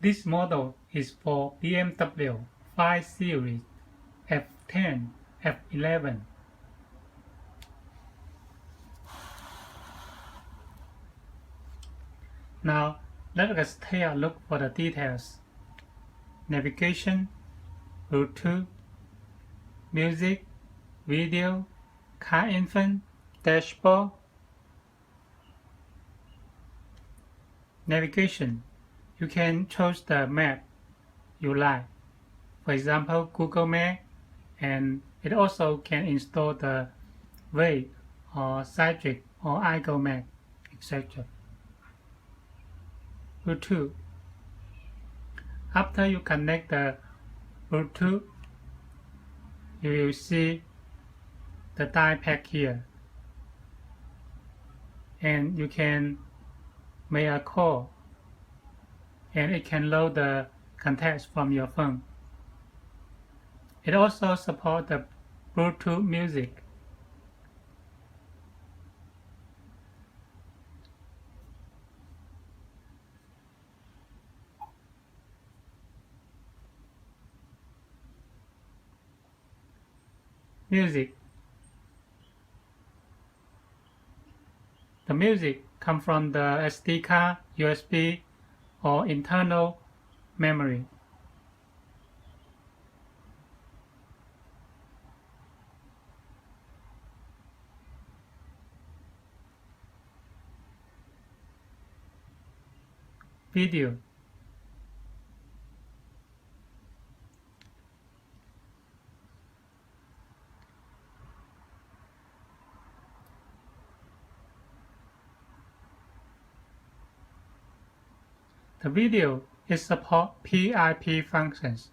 This model is for BMW 5 Series F10 F11. Now let us take a look for the details. Navigation, Bluetooth, music, video, car info, dashboard. Navigation. You can choose the map you like. For example, Google Map, and it also can install the Waze or Citrix or iGo Map, etc. Bluetooth. After you connect the Bluetooth, you will see the dial pad here, and you can make a call, and it can load the contacts from your phone. It also supports the Bluetooth music. Music. The music comes from the SD card, USB, or internal memory. Video. The video is support PIP functions.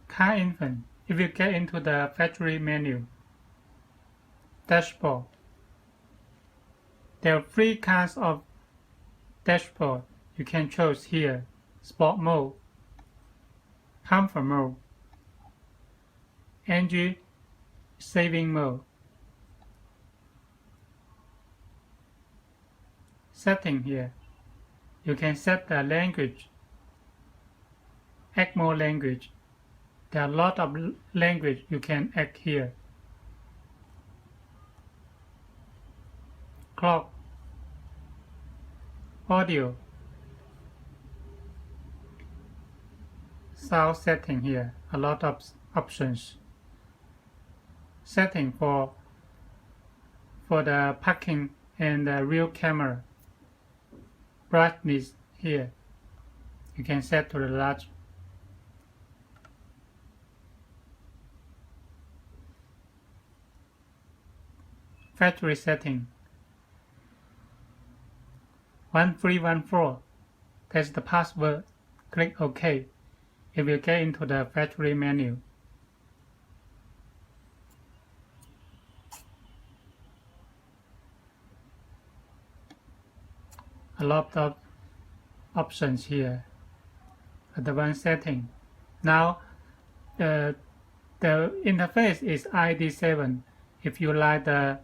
Car info. If you get into the factory menu, dashboard. There are 3 kinds of dashboard you can choose here: Sport mode, Comfort mode, Energy saving mode. Setting here. You can set the language, add more language. There are a lot of language you can add here. Clock, audio, sound setting here, a lot of options. Setting for the parking and the rear camera. Brightness here, you can set to the large. Factory setting 1314. That's the password. Click OK. It will get into the factory menu. A lot of options here. Advanced setting. Now the interface is ID7. If you like the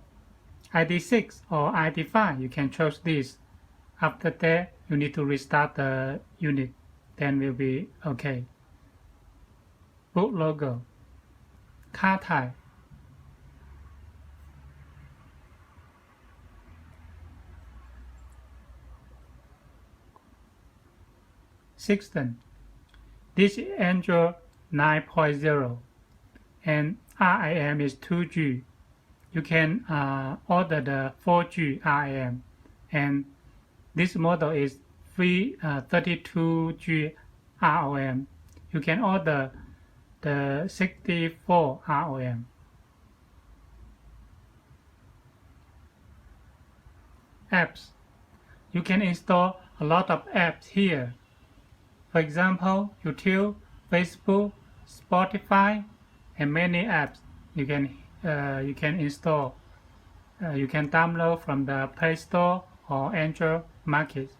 ID6 or ID5, you can choose this. After that, you need to restart the unit, then will be okay. Boot logo, car type, system. This is Android 9.0 and RAM is 2G. You can order the 4G RAM, and this model is 32G RAM. You can order the 64 RAM. Apps. You can install a lot of apps here. For example, YouTube, Facebook, Spotify, and many apps you can you can install. You can download from the Play Store or Android Market.